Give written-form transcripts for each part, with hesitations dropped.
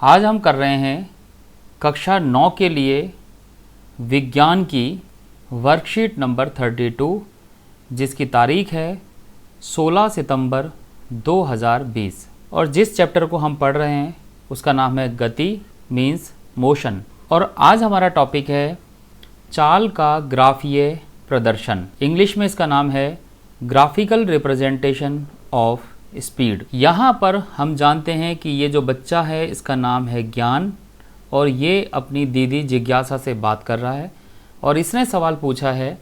आज हम कर रहे हैं कक्षा 9 के लिए विज्ञान की वर्कशीट नंबर 32, जिसकी तारीख है 16 सितंबर 2020 और जिस चैप्टर को हम पढ़ रहे हैं उसका नाम है गति मीन्स मोशन। और आज हमारा टॉपिक है चाल का ग्राफीय प्रदर्शन। इंग्लिश में इसका नाम है ग्राफिकल रिप्रेजेंटेशन ऑफ स्पीड। यहाँ पर हम जानते हैं कि ये जो बच्चा है इसका नाम है ज्ञान और ये अपनी दीदी जिज्ञासा से बात कर रहा है और इसने सवाल पूछा है,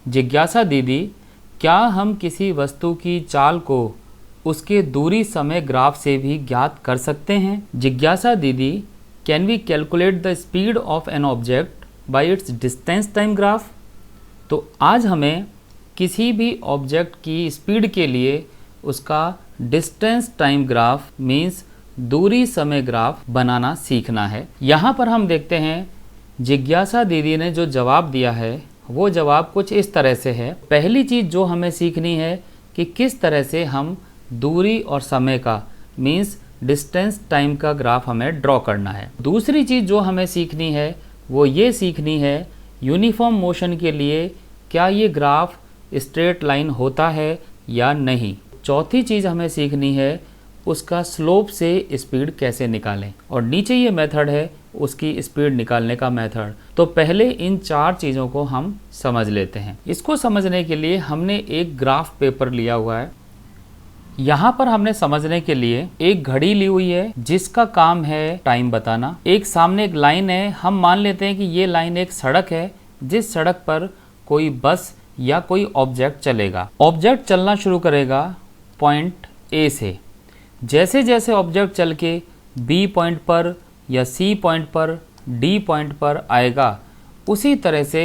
जिज्ञासा दीदी, क्या हम किसी वस्तु की चाल को उसके दूरी समय ग्राफ से भी ज्ञात कर सकते हैं? जिज्ञासा दीदी, can we calculate the speed of an object by its distance time graph? तो आज हमें किसी भी ऑब्जेक्ट की स्पीड के लिए उसका डिस्टेंस टाइम ग्राफ मीन्स दूरी समय ग्राफ बनाना सीखना है। यहाँ पर हम देखते हैं जिज्ञासा दीदी ने जो जवाब दिया है वो जवाब कुछ इस तरह से है। पहली चीज़ जो हमें सीखनी है कि किस तरह से हम दूरी और समय का मीन्स डिस्टेंस टाइम का ग्राफ हमें ड्रॉ करना है। दूसरी चीज़ जो हमें सीखनी है वो ये सीखनी है यूनिफॉर्म मोशन के लिए क्या ये ग्राफ स्ट्रेट लाइन होता है या नहीं। चौथी चीज़ हमें सीखनी है उसका स्लोप से स्पीड कैसे निकालें और नीचे ये मेथड है उसकी स्पीड निकालने का मेथड। तो पहले इन चार चीज़ों को हम समझ लेते हैं। इसको समझने के लिए हमने एक ग्राफ पेपर लिया हुआ है। यहाँ पर हमने समझने के लिए एक घड़ी ली हुई है जिसका काम है टाइम बताना। एक सामने एक लाइन है, हम मान लेते हैं कि ये लाइन एक सड़क है जिस सड़क पर कोई बस या कोई ऑब्जेक्ट चलेगा। ऑब्जेक्ट चलना शुरू करेगा पॉइंट ए से। जैसे जैसे ऑब्जेक्ट चल के बी पॉइंट पर या सी पॉइंट पर डी पॉइंट पर आएगा उसी तरह से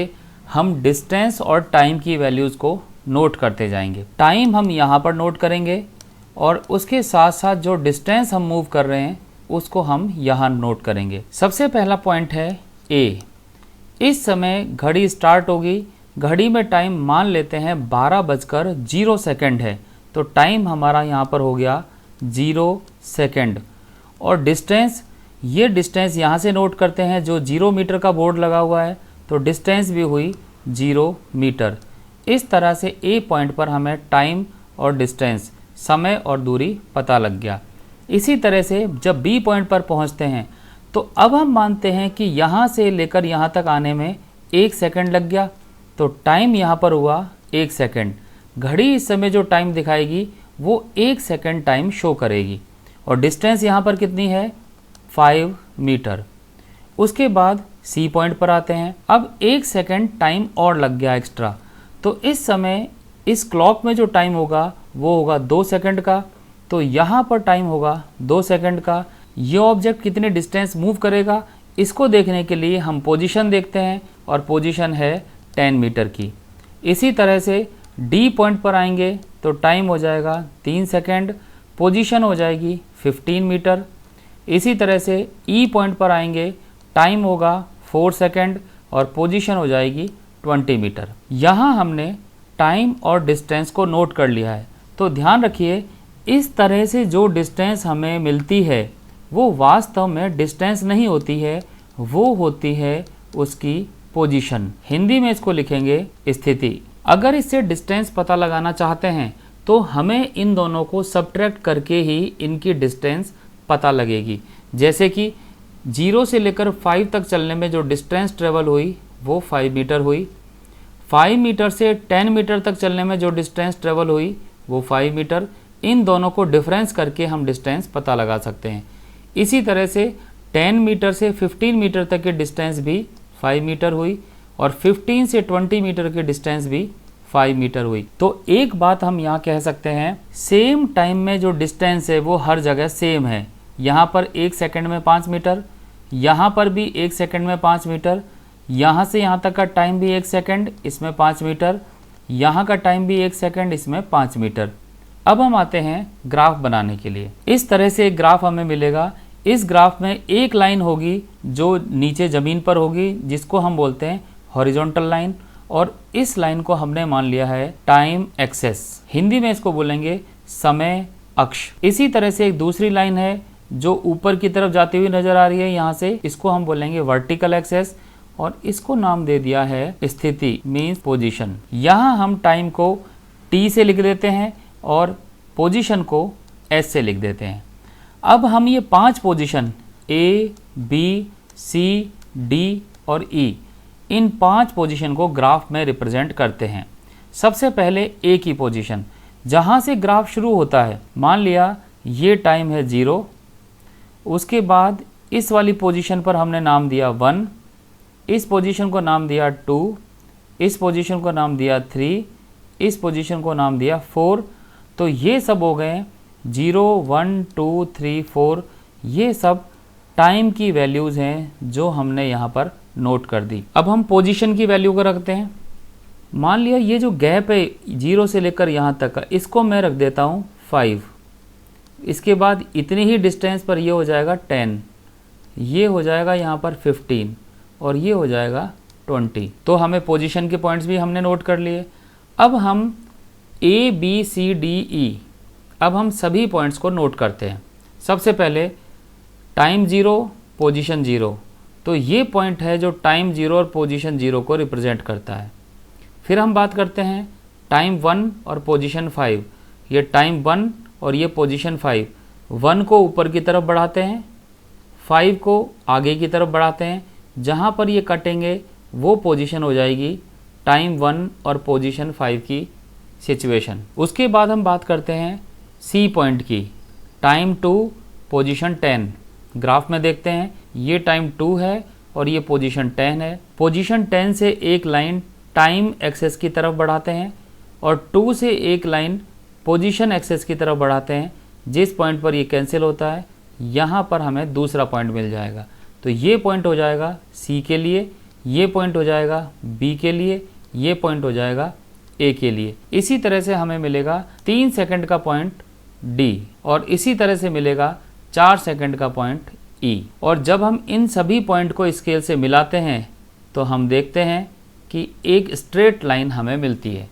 हम डिस्टेंस और टाइम की वैल्यूज़ को नोट करते जाएंगे। टाइम हम यहाँ पर नोट करेंगे और उसके साथ साथ जो डिस्टेंस हम मूव कर रहे हैं उसको हम यहाँ नोट करेंगे। सबसे पहला पॉइंट है ए। इस समय घड़ी स्टार्ट होगी। घड़ी में टाइम मान लेते हैं 12:0 है तो टाइम हमारा यहाँ पर हो गया 0 सेकेंड। और डिस्टेंस, ये डिस्टेंस यहाँ से नोट करते हैं जो 0 मीटर का बोर्ड लगा हुआ है तो डिस्टेंस भी हुई 0 मीटर। इस तरह से ए पॉइंट पर हमें टाइम और डिस्टेंस समय और दूरी पता लग गया। इसी तरह से जब बी पॉइंट पर पहुँचते हैं तो अब हम मानते हैं कि यहाँ से लेकर यहाँ तक आने में 1 सेकेंड लग गया तो टाइम यहाँ पर हुआ 1 सेकेंड। घड़ी इस समय जो टाइम दिखाएगी वो 1 सेकेंड टाइम शो करेगी और डिस्टेंस यहाँ पर कितनी है 5 मीटर। उसके बाद सी पॉइंट पर आते हैं। अब 1 सेकेंड टाइम और लग गया एक्स्ट्रा तो इस समय इस क्लॉक में जो टाइम होगा वो होगा 2 सेकेंड का। तो यहाँ पर टाइम होगा 2 सेकेंड का। ये ऑब्जेक्ट कितने डिस्टेंस मूव करेगा इसको देखने के लिए हम पोजीशन देखते हैं और पोजीशन है 10 मीटर की। इसी तरह से डी पॉइंट पर आएंगे तो टाइम हो जाएगा 3 सेकेंड, पोजीशन हो जाएगी 15 मीटर। इसी तरह से ई पॉइंट पर आएंगे, टाइम होगा 4 सेकेंड और पोजीशन हो जाएगी 20 मीटर। यहाँ हमने टाइम और डिस्टेंस को नोट कर लिया है। तो ध्यान रखिए इस तरह से जो डिस्टेंस हमें मिलती है वो वास्तव में डिस्टेंस नहीं होती है, वो होती है उसकी पोजीशन। हिंदी में इसको लिखेंगे स्थिति। अगर इससे डिस्टेंस पता लगाना चाहते हैं तो हमें इन दोनों को सब्ट्रैक्ट करके ही इनकी डिस्टेंस पता लगेगी। जैसे कि 0 से लेकर 5 तक चलने में जो डिस्टेंस ट्रेवल हुई वो 5 मीटर हुई। 5 मीटर से 10 मीटर तक चलने में जो डिस्टेंस ट्रेवल हुई वो 5 मीटर। इन दोनों को डिफरेंस करके हम डिस्टेंस पता लगा सकते हैं। इसी तरह से 10 मीटर से 15 मीटर तक की डिस्टेंस भी 5 मीटर हुई और 15 से 20 मीटर की डिस्टेंस भी 5 मीटर हुई। तो एक बात हम यहाँ कह सकते हैं, सेम टाइम में जो डिस्टेंस है वो हर जगह सेम है। यहाँ पर 1 सेकेंड में 5 मीटर, यहाँ पर भी 1 सेकेंड में 5 मीटर, यहाँ से यहाँ तक का टाइम भी 1 सेकेंड, इसमें 5 मीटर, यहाँ का टाइम भी 1 सेकेंड, इसमें 5 मीटर। अब हम आते हैं ग्राफ बनाने के लिए। इस तरह से एक ग्राफ हमें मिलेगा। इस ग्राफ में एक लाइन होगी जो नीचे ज़मीन पर होगी जिसको हम बोलते हैं हॉरिजॉन्टल लाइन और इस लाइन को हमने मान लिया है टाइम एक्सेस। हिंदी में इसको बोलेंगे समय अक्ष। इसी तरह से एक दूसरी लाइन है जो ऊपर की तरफ जाती हुई नजर आ रही है यहाँ से, इसको हम बोलेंगे वर्टिकल एक्सेस, और इसको नाम दे दिया है स्थिति मीन्स पोजीशन। यहाँ हम टाइम को t से लिख देते हैं और पोजीशन को s से लिख देते हैं। अब हम ये 5 position A, B, C, D और E, इन 5 पोजीशन को ग्राफ में रिप्रेजेंट करते हैं। सबसे पहले A की पोजीशन, जहाँ से ग्राफ शुरू होता है, मान लिया ये टाइम है 0, उसके बाद इस वाली पोजीशन पर हमने नाम दिया 1, इस पोजीशन को नाम दिया 2, इस पोजीशन को नाम दिया 3, इस पोजीशन को नाम दिया 4। तो ये सब हो गए 0, 1, 2, 3, 4, ये सब टाइम की वैल्यूज़ हैं जो हमने यहाँ पर नोट कर दी। अब हम पोजीशन की वैल्यू को रखते हैं। मान लिया ये जो गैप है 0 से लेकर यहाँ तक का, इसको मैं रख देता हूँ 5। इसके बाद इतनी ही डिस्टेंस पर ये हो जाएगा 10, ये हो जाएगा यहाँ पर 15 और ये हो जाएगा 20। तो हमें पोजीशन के पॉइंट्स भी हमने नोट कर लिए। अब हम A, B, C, D, E, अब हम सभी पॉइंट्स को नोट करते हैं। सबसे पहले टाइम 0, पोजीशन 0, तो ये पॉइंट है जो टाइम 0 और पोजीशन 0 को रिप्रेजेंट करता है। फिर हम बात करते हैं टाइम 1 और पोजीशन 5, ये टाइम 1 और ये पोजीशन 5, 1 को ऊपर की तरफ बढ़ाते हैं, 5 को आगे की तरफ बढ़ाते हैं, जहाँ पर ये कटेंगे वो पोजीशन हो जाएगी टाइम 1 और पोजीशन 5 की सिचुएशन। उसके बाद हम बात करते हैं सी पॉइंट की, टाइम 2, पोजीशन 10। ग्राफ में देखते हैं ये टाइम 2 है और ये पोजीशन 10 है। पोजीशन 10 से एक लाइन टाइम एक्सेस की तरफ बढ़ाते हैं और 2 से एक लाइन पोजीशन एक्सेस की तरफ बढ़ाते हैं। जिस पॉइंट पर ये कैंसिल होता है, यहाँ पर हमें दूसरा पॉइंट मिल जाएगा। तो ये पॉइंट हो जाएगा सी के लिए, ये पॉइंट हो जाएगा बी के लिए, ये पॉइंट हो जाएगा ए के लिए। इसी तरह से हमें मिलेगा 3 सेकंड का पॉइंट डी और इसी तरह से मिलेगा 4 सेकंड का पॉइंट ई। और जब हम इन सभी पॉइंट को स्केल से मिलाते हैं तो हम देखते हैं कि एक स्ट्रेट लाइन हमें मिलती है।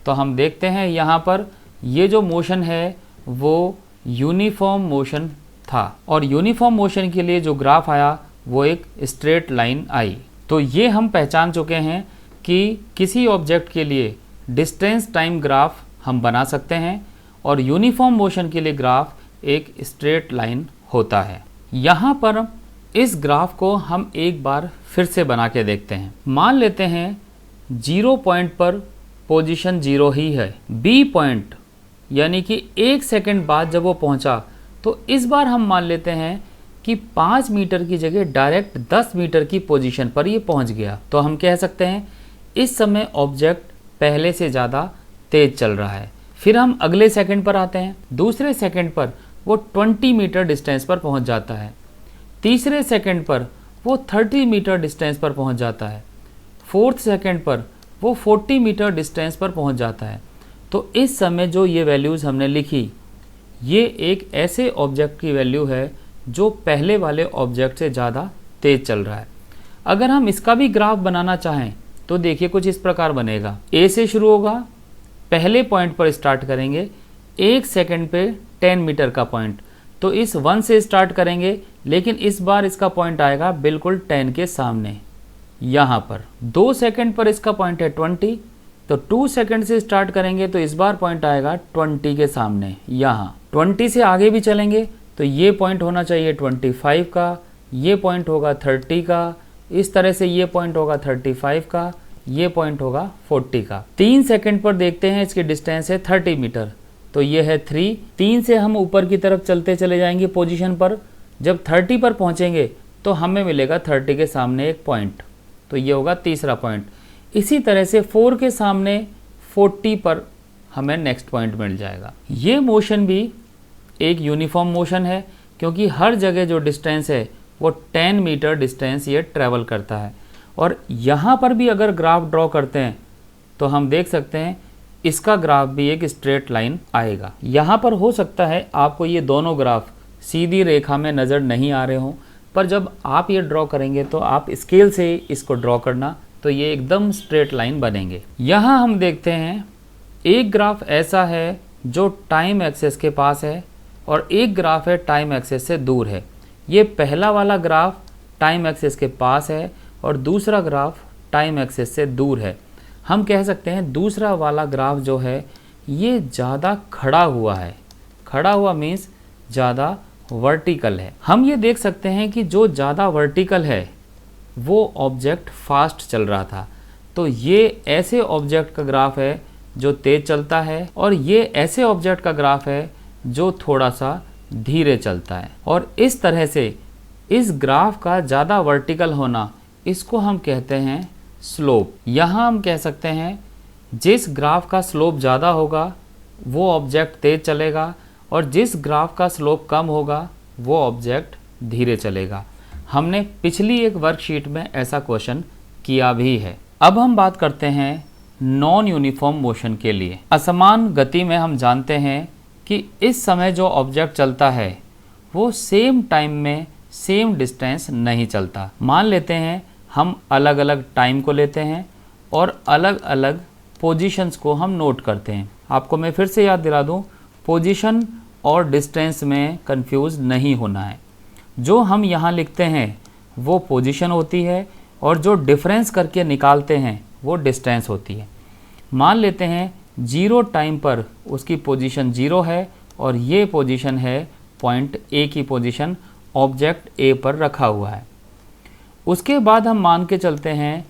तो हम देखते हैं यहाँ पर ये जो मोशन है वो यूनिफॉर्म मोशन था और यूनिफॉर्म मोशन के लिए जो ग्राफ आया वो एक स्ट्रेट लाइन आई। तो ये हम पहचान चुके हैं कि किसी ऑब्जेक्ट के लिए डिस्टेंस टाइम ग्राफ हम बना सकते हैं और यूनिफॉर्म मोशन के लिए ग्राफ एक स्ट्रेट लाइन होता है। यहाँ पर इस ग्राफ को हम एक बार फिर से बना के देखते हैं। मान लेते हैं 0 पॉइंट पर पोजीशन 0 ही है, बी पॉइंट यानी कि 1 सेकंड बाद जब वो पहुंचा तो इस बार हम मान लेते हैं कि 5 मीटर की जगह डायरेक्ट 10 मीटर की पोजीशन पर ये पहुंच गया। तो हम कह सकते हैं इस समय ऑब्जेक्ट पहले से ज़्यादा तेज चल रहा है। फिर हम अगले सेकंड पर आते हैं। दूसरे सेकंड पर वो 20 मीटर डिस्टेंस पर पहुंच जाता है। तीसरे सेकंड पर वो 30 मीटर डिस्टेंस पर पहुंच जाता है। फोर्थ सेकंड पर वो 40 मीटर डिस्टेंस पर पहुंच जाता है। तो इस समय जो ये वैल्यूज़ हमने लिखी, ये एक ऐसे ऑब्जेक्ट की वैल्यू है जो पहले वाले ऑब्जेक्ट से ज़्यादा तेज चल रहा है। अगर हम इसका भी ग्राफ बनाना चाहें तो देखिए कुछ इस प्रकार बनेगा। ए से शुरू होगा, पहले पॉइंट पर स्टार्ट करेंगे, 1 सेकंड पे 10 मीटर का पॉइंट, तो इस 1 से स्टार्ट करेंगे, लेकिन इस बार इसका पॉइंट आएगा बिल्कुल 10 के सामने यहाँ पर। 2 सेकंड पर इसका पॉइंट है 20, तो 2 सेकंड से स्टार्ट करेंगे तो इस बार पॉइंट आएगा 20 के सामने यहाँ। 20 से आगे भी चलेंगे तो ये पॉइंट होना चाहिए 25 का, ये पॉइंट होगा 30 का, इस तरह से ये पॉइंट होगा 35 का, ये पॉइंट होगा 40 का। 3 सेकंड पर देखते हैं, इसकी डिस्टेंस है 30 मीटर, तो ये है 3। 3 से हम ऊपर की तरफ चलते चले जाएंगे पोजीशन पर। जब 30 पर पहुंचेंगे तो हमें मिलेगा 30 के सामने एक पॉइंट, तो ये होगा तीसरा पॉइंट। इसी तरह से 4 के सामने 40 पर हमें नेक्स्ट पॉइंट मिल जाएगा। ये मोशन भी एक यूनिफॉर्म मोशन है क्योंकि हर जगह जो डिस्टेंस है वो 10 मीटर डिस्टेंस ये ट्रैवल करता है। और यहाँ पर भी अगर ग्राफ ड्रॉ करते हैं तो हम देख सकते हैं इसका ग्राफ भी एक स्ट्रेट लाइन आएगा। यहाँ पर हो सकता है आपको ये दोनों ग्राफ सीधी रेखा में नज़र नहीं आ रहे हों, पर जब आप ये ड्रॉ करेंगे तो आप स्केल से इसको ड्रॉ करना, तो ये एकदम स्ट्रेट लाइन बनेंगे। यहाँ हम देखते हैं एक ग्राफ ऐसा है जो टाइम एक्सेस के पास है, और एक ग्राफ है टाइम एक्सेस से दूर है। ये पहला वाला ग्राफ टाइम एक्सेस के पास है और दूसरा ग्राफ टाइम एक्सेस से दूर है। हम कह सकते हैं दूसरा वाला ग्राफ जो है ये ज़्यादा खड़ा हुआ है। खड़ा हुआ मीन्स ज़्यादा वर्टिकल है। हम ये देख सकते हैं कि जो ज़्यादा वर्टिकल है वो ऑब्जेक्ट फास्ट चल रहा था, तो ये ऐसे ऑब्जेक्ट का ग्राफ है जो तेज़ चलता है और ये ऐसे ऑब्जेक्ट का ग्राफ है जो थोड़ा सा धीरे चलता है। और इस तरह से इस ग्राफ का ज़्यादा वर्टिकल होना, इसको हम कहते हैं स्लोप। यहाँ हम कह सकते हैं जिस ग्राफ का स्लोप ज़्यादा होगा वो ऑब्जेक्ट तेज़ चलेगा और जिस ग्राफ का स्लोप कम होगा वो ऑब्जेक्ट धीरे चलेगा। हमने पिछली एक वर्कशीट में ऐसा क्वेश्चन किया भी है। अब हम बात करते हैं नॉन यूनिफॉर्म मोशन के लिए। असमान गति में हम जानते हैं कि इस समय जो ऑब्जेक्ट चलता है वो सेम टाइम में सेम डिस्टेंस नहीं चलता। मान लेते हैं हम अलग अलग टाइम को लेते हैं और अलग अलग पोजीशंस को हम नोट करते हैं। आपको मैं फिर से याद दिला दूं, पोजीशन और डिस्टेंस में कंफ्यूज नहीं होना है। जो हम यहाँ लिखते हैं वो पोजीशन होती है और जो डिफरेंस करके निकालते हैं वो डिस्टेंस होती है। मान लेते हैं 0 टाइम पर उसकी पोजीशन 0 है और ये पोजीशन है पॉइंट ए की पोजीशन, ऑब्जेक्ट ए पर रखा हुआ है। उसके बाद हम मान के चलते हैं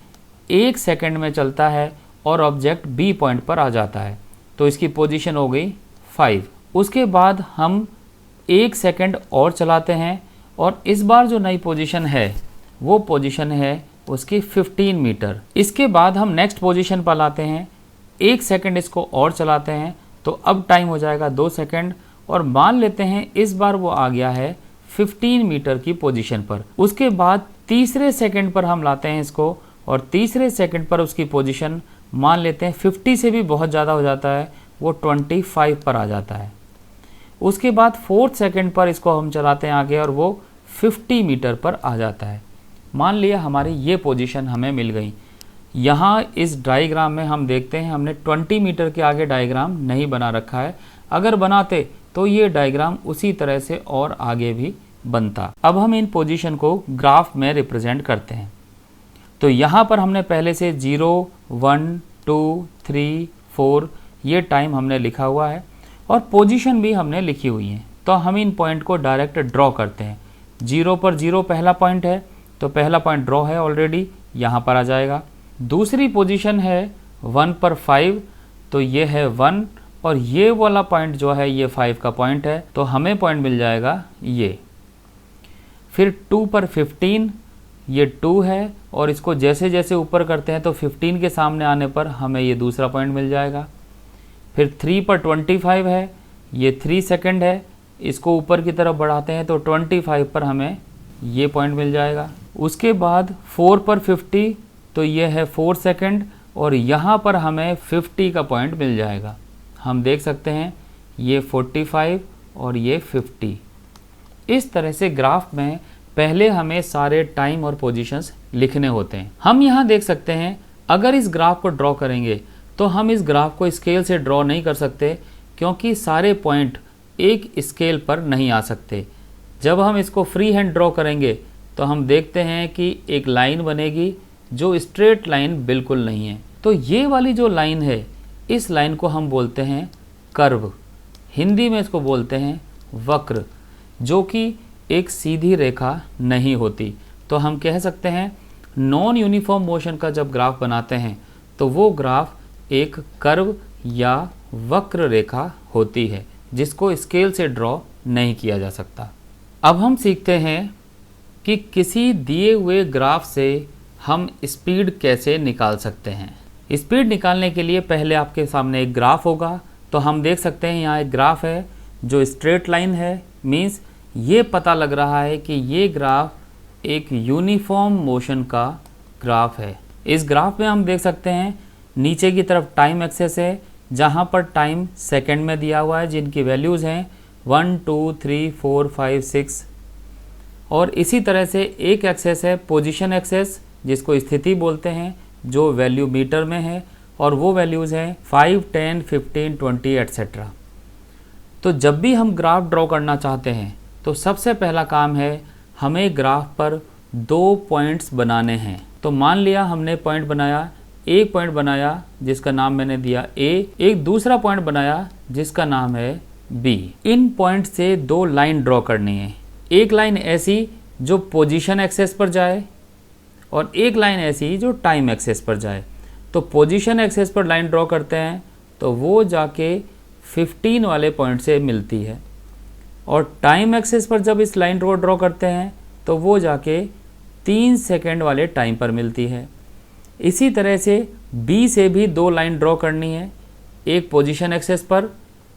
1 सेकंड में चलता है और ऑब्जेक्ट बी पॉइंट पर आ जाता है, तो इसकी पोजीशन हो गई 5। उसके बाद हम 1 सेकंड और चलाते हैं और इस बार जो नई पोजीशन है वो पोजीशन है उसकी 15 मीटर। इसके बाद हम नेक्स्ट पोजीशन पर लाते हैं, 1 सेकंड इसको और चलाते हैं तो अब टाइम हो जाएगा 2 सेकंड और मान लेते हैं इस बार वो आ गया है 15 मीटर की पोजीशन पर। उसके बाद तीसरे सेकंड पर हम लाते हैं इसको और तीसरे सेकंड पर उसकी पोजीशन मान लेते हैं 50 से भी बहुत ज़्यादा हो जाता है, वो 25 पर आ जाता है। उसके बाद 4th सेकंड पर इसको हम चलाते हैं आगे और वो 50 मीटर पर आ जाता है। मान लिया हमारी ये पोजीशन हमें मिल गई। यहाँ इस डायग्राम में हम देखते हैं हमने 20 मीटर के आगे डायग्राम नहीं बना रखा है। अगर बनाते तो ये डायग्राम उसी तरह से और आगे भी बनता। अब हम इन पोजीशन को ग्राफ में रिप्रेजेंट करते हैं। तो यहाँ पर हमने पहले से 0, 1, 2, 3, 4 ये टाइम हमने लिखा हुआ है और पोजीशन भी हमने लिखी हुई है। तो हम इन पॉइंट को डायरेक्ट ड्रॉ करते हैं। 0 पर 0 पहला पॉइंट है तो पहला पॉइंट ड्रॉ है ऑलरेडी, यहाँ पर आ जाएगा। दूसरी पोजीशन है 1 पर 5 तो ये है 1 और ये वाला पॉइंट जो है ये 5 का पॉइंट है तो हमें पॉइंट मिल जाएगा ये। फिर 2 पर 15 ये 2 है और इसको जैसे जैसे ऊपर करते हैं तो 15 के सामने आने पर हमें ये दूसरा पॉइंट मिल जाएगा। फिर 3 पर 25 है, ये 3 सेकंड है, इसको ऊपर की तरफ बढ़ाते हैं तो 25 पर हमें ये पॉइंट मिल जाएगा। उसके बाद 4 पर 50 तो ये है 4 सेकंड और यहाँ पर हमें 50 का पॉइंट मिल जाएगा। हम देख सकते हैं ये 45 और ये 50। इस तरह से ग्राफ में पहले हमें सारे टाइम और पोजीशंस लिखने होते हैं। हम यहाँ देख सकते हैं अगर इस ग्राफ को ड्रॉ करेंगे तो हम इस ग्राफ को स्केल से ड्रॉ नहीं कर सकते क्योंकि सारे पॉइंट एक स्केल पर नहीं आ सकते। जब हम इसको फ्री हैंड ड्रॉ करेंगे तो हम देखते हैं कि एक लाइन बनेगी जो स्ट्रेट लाइन बिल्कुल नहीं है। तो ये वाली जो लाइन है इस लाइन को हम बोलते हैं कर्व, हिंदी में इसको बोलते हैं वक्र, जो कि एक सीधी रेखा नहीं होती। तो हम कह सकते हैं नॉन यूनिफॉर्म मोशन का जब ग्राफ बनाते हैं तो वो ग्राफ एक कर्व या वक्र रेखा होती है जिसको स्केल से ड्रॉ नहीं किया जा सकता। अब हम सीखते हैं कि किसी दिए हुए ग्राफ से हम स्पीड कैसे निकाल सकते हैं। स्पीड निकालने के लिए पहले आपके सामने एक ग्राफ होगा, तो हम देख सकते हैं यहाँ एक ग्राफ है जो स्ट्रेट लाइन है, मीन्स ये पता लग रहा है कि ये ग्राफ एक यूनिफॉर्म मोशन का ग्राफ है। इस ग्राफ में हम देख सकते हैं नीचे की तरफ टाइम एक्सेस है जहाँ पर टाइम सेकंड में दिया हुआ है जिनकी वैल्यूज़ हैं 1, 2, 3, 4, 5, 6 और इसी तरह से एक एक्सेस है पोजीशन एक्सेस जिसको स्थिति बोलते हैं जो वैल्यू मीटर में है और वो वैल्यूज़ हैं 5, 10, 15, 20 एट्सेट्रा। तो जब भी हम ग्राफ ड्रॉ करना चाहते हैं तो सबसे पहला काम है हमें ग्राफ पर 2 पॉइंट्स बनाने हैं। तो मान लिया हमने पॉइंट बनाया, एक पॉइंट बनाया जिसका नाम मैंने दिया A, एक दूसरा पॉइंट बनाया जिसका नाम है B। इन पॉइंट से 2 लाइन ड्रॉ करनी है। एक लाइन ऐसी जो पोजीशन एक्सेस पर जाए और एक लाइन ऐसी जो टाइम एक्सेस पर जाए। तो पोजीशन एक्सेस पर लाइन ड्रॉ करते हैं तो वो जाके 15 वाले पॉइंट से मिलती है, और टाइम एक्सेस पर जब इस लाइन को ड्रॉ करते हैं तो वो जाके 3 सेकेंड वाले टाइम पर मिलती है। इसी तरह से B से भी 2 लाइन ड्रॉ करनी है, एक पोजीशन एक्सेस पर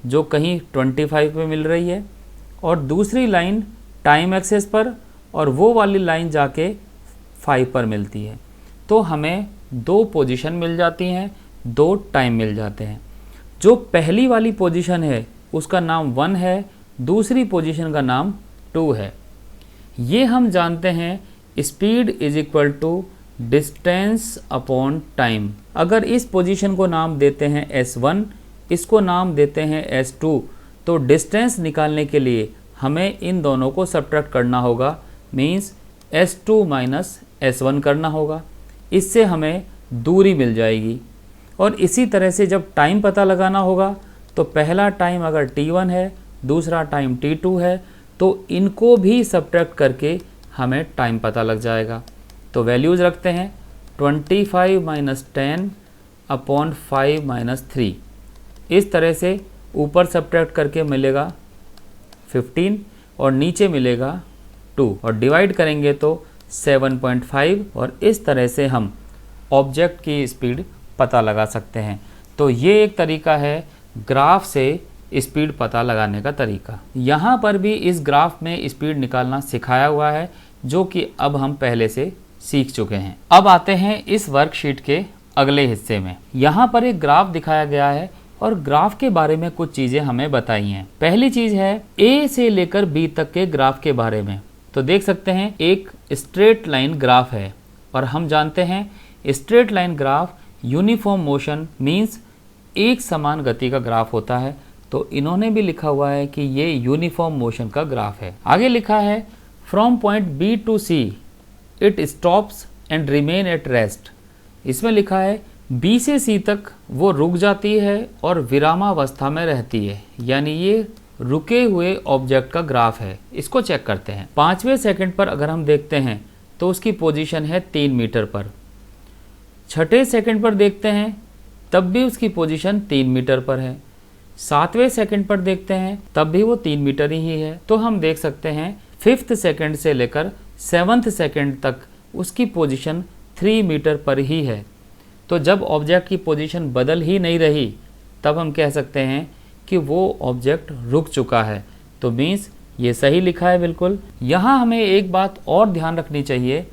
जो कहीं 25 पे मिल रही है और दूसरी लाइन टाइम एक्सेस पर, और वो वाली लाइन जाके 5 पर मिलती है। तो हमें 2 पोजीशन मिल जाती हैं, 2 टाइम मिल जाते हैं। जो पहली वाली पोजीशन है उसका नाम 1 है, दूसरी पोजीशन का नाम 2 है। ये हम जानते हैं speed is equal to distance upon time. अगर इस पोजीशन को नाम देते हैं S1, इसको नाम देते हैं S2, तो डिस्टेंस निकालने के लिए हमें इन दोनों को सब्ट्रैक्ट करना होगा, मीन्स S2 माइनस S1 करना होगा। इससे हमें दूरी मिल जाएगी। और इसी तरह से जब टाइम पता लगाना होगा तो पहला टाइम अगर T1 है, दूसरा टाइम T2 है, तो इनको भी सब्ट्रैक्ट करके हमें टाइम पता लग जाएगा। तो वैल्यूज़ रखते हैं 25 माइनस 10 अपॉन 5 माइनस 3। इस तरह से ऊपर सब्ट्रैक्ट करके मिलेगा 15 और नीचे मिलेगा 2, और डिवाइड करेंगे तो 7.5, और इस तरह से हम ऑब्जेक्ट की स्पीड पता लगा सकते हैं। तो ये एक तरीका है ग्राफ से स्पीड पता लगाने का तरीका। यहाँ पर भी इस ग्राफ में स्पीड निकालना सिखाया हुआ है, जो कि अब हम पहले से सीख चुके हैं। अब आते हैं इस वर्कशीट के अगले हिस्से में। यहाँ पर एक ग्राफ दिखाया गया है और ग्राफ के बारे में कुछ चीज़ें हमें बताई हैं। पहली चीज़ है A से लेकर B तक के ग्राफ के बारे में। तो देख सकते हैं एक स्ट्रेट लाइन ग्राफ है, और हम जानते हैं straight line graph uniform motion means एक समान गति का ग्राफ होता है। तो इन्होंने भी लिखा हुआ है कि ये यूनिफॉर्म मोशन का ग्राफ है। आगे लिखा है from point B to C it stops and remain at rest. इसमें लिखा है B से C तक वो रुक जाती है और विरामावस्था में रहती है, यानी ये रुके हुए ऑब्जेक्ट का ग्राफ है। इसको चेक करते हैं। 5वें सेकंड पर अगर हम देखते हैं तो उसकी पोजीशन है 3 मीटर पर। 6ठे सेकंड पर देखते हैं तब भी उसकी पोजीशन 3 मीटर पर है। 7वें सेकंड पर देखते हैं तब भी वो 3 मीटर ही है। तो हम देख सकते हैं 5th सेकंड से लेकर 7th सेकंड तक उसकी पोजीशन 3 मीटर पर ही है। तो जब ऑब्जेक्ट की पोजीशन बदल ही नहीं रही तब हम कह सकते हैं कि वो ऑब्जेक्ट रुक चुका है। तो मीन्स ये सही लिखा है बिल्कुल। यहाँ हमें एक बात और ध्यान रखनी चाहिए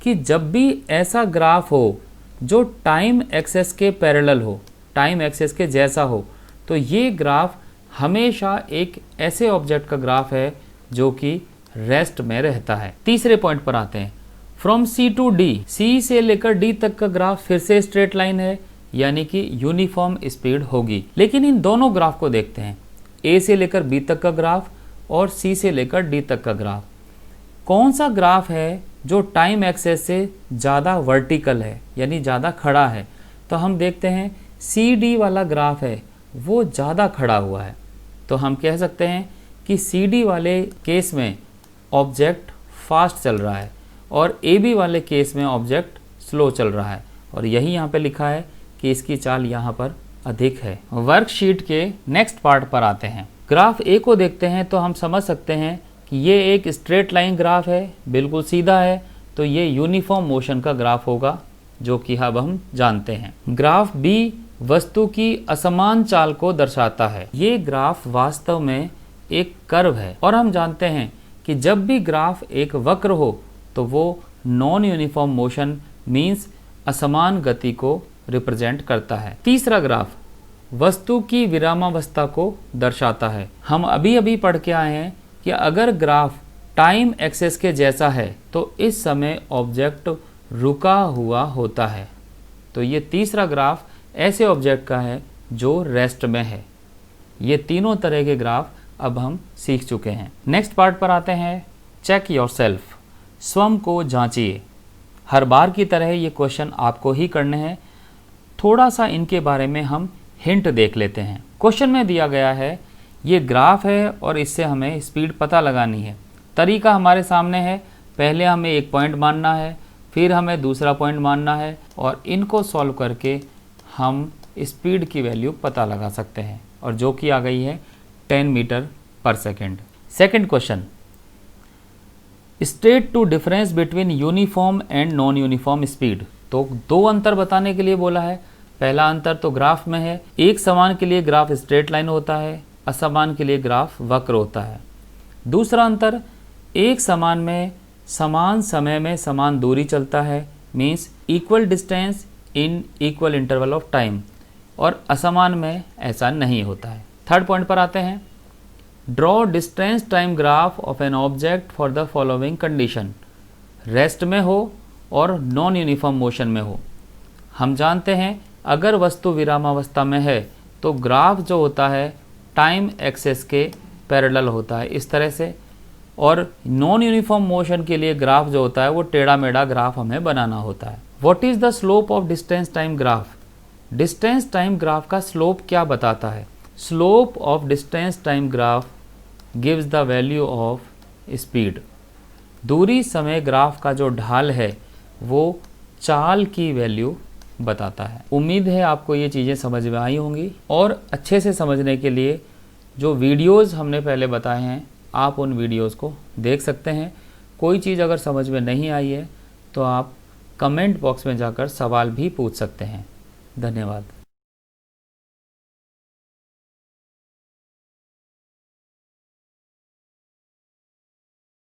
कि जब भी ऐसा ग्राफ हो जो टाइम एक्सेस के पैरेलल हो, टाइम एक्सेस के जैसा हो, तो ये ग्राफ हमेशा एक ऐसे ऑब्जेक्ट का ग्राफ है जो कि रेस्ट में रहता है। तीसरे पॉइंट पर आते हैं। From C to D, C से लेकर D तक का ग्राफ फिर से स्ट्रेट लाइन है, यानी कि यूनिफॉर्म स्पीड होगी। लेकिन इन दोनों ग्राफ को देखते हैं, A से लेकर B तक का ग्राफ और C से लेकर D तक का ग्राफ। कौन सा ग्राफ है जो टाइम एक्सेस से ज़्यादा वर्टिकल है, यानी ज़्यादा खड़ा है? तो हम देखते हैं CD वाला ग्राफ है वो ज़्यादा खड़ा हुआ है। तो हम कह सकते हैं कि CD वाले केस में ऑब्जेक्ट फास्ट चल रहा है और AB वाले केस में ऑब्जेक्ट स्लो चल रहा है, और यही यहाँ पे लिखा है कि इसकी चाल यहाँ पर अधिक है। वर्कशीट के नेक्स्ट पार्ट पर आते हैं। ग्राफ A को देखते हैं तो हम समझ सकते हैं कि ये एक स्ट्रेट लाइन ग्राफ है, बिल्कुल सीधा है, तो ये यूनिफॉर्म मोशन का ग्राफ होगा, जो कि अब हम जानते हैं। ग्राफ B वस्तु की असमान चाल को दर्शाता है। ये ग्राफ वास्तव में एक कर्व है, और हम जानते हैं कि जब भी ग्राफ एक वक्र हो तो वो नॉन यूनिफॉर्म मोशन मीन्स असमान गति को रिप्रेजेंट करता है। तीसरा ग्राफ वस्तु की विरामावस्था को दर्शाता है। हम अभी अभी पढ़ के आए हैं कि अगर ग्राफ टाइम एक्सेस के जैसा है तो इस समय ऑब्जेक्ट रुका हुआ होता है। तो ये तीसरा ग्राफ ऐसे ऑब्जेक्ट का है जो रेस्ट में है। ये तीनों तरह के ग्राफ अब हम सीख चुके हैं। नेक्स्ट पार्ट पर आते हैं, चेक योरसेल्फ, स्वयं को जांचिए। हर बार की तरह ये क्वेश्चन आपको ही करने हैं। थोड़ा सा इनके बारे में हम हिंट देख लेते हैं। क्वेश्चन में दिया गया है, ये ग्राफ है और इससे हमें स्पीड पता लगानी है। तरीका हमारे सामने है, पहले हमें एक पॉइंट मानना है, फिर हमें दूसरा पॉइंट मानना है और इनको सॉल्व करके हम स्पीड की वैल्यू पता लगा सकते हैं, और जो कि आ गई है 10 मीटर पर second. Second question, state two difference between uniform and non uniform speed. तो दो अंतर बताने के लिए बोला है। पहला अंतर तो ग्राफ में है, एक समान के लिए ग्राफ स्ट्रेट लाइन होता है, असमान के लिए ग्राफ वक्र होता है। दूसरा अंतर, एक समान में समान समय में समान दूरी चलता है, means equal distance in equal interval of time, और असमान में ऐसा नहीं होता है। थर्ड पॉइंट पर आते हैं, draw distance time graph of an object for the following condition. Rest में हो और नॉन यूनिफॉर्म मोशन में हो। हम जानते हैं अगर वस्तु विरामावस्था में है तो ग्राफ जो होता है टाइम एक्सेस के पैरेलल होता है इस तरह से, और नॉन यूनिफॉर्म मोशन के लिए ग्राफ जो होता है वो टेढ़ा मेढ़ा ग्राफ हमें बनाना होता है। What is the slope of distance time graph. Distance time graph का स्लोप क्या बताता है। Slope of distance time graph gives the value of speed. दूरी समय ग्राफ का जो ढाल है वो चाल की वैल्यू बताता है। उम्मीद है आपको ये चीज़ें समझ में आई होंगी, और अच्छे से समझने के लिए जो वीडियोज़ हमने पहले बताए हैं आप उन वीडियोज़ को देख सकते हैं। कोई चीज़ अगर समझ में नहीं आई है तो आप कमेंट बॉक्स में जाकर सवाल भी पूछ सकते हैं। धन्यवाद।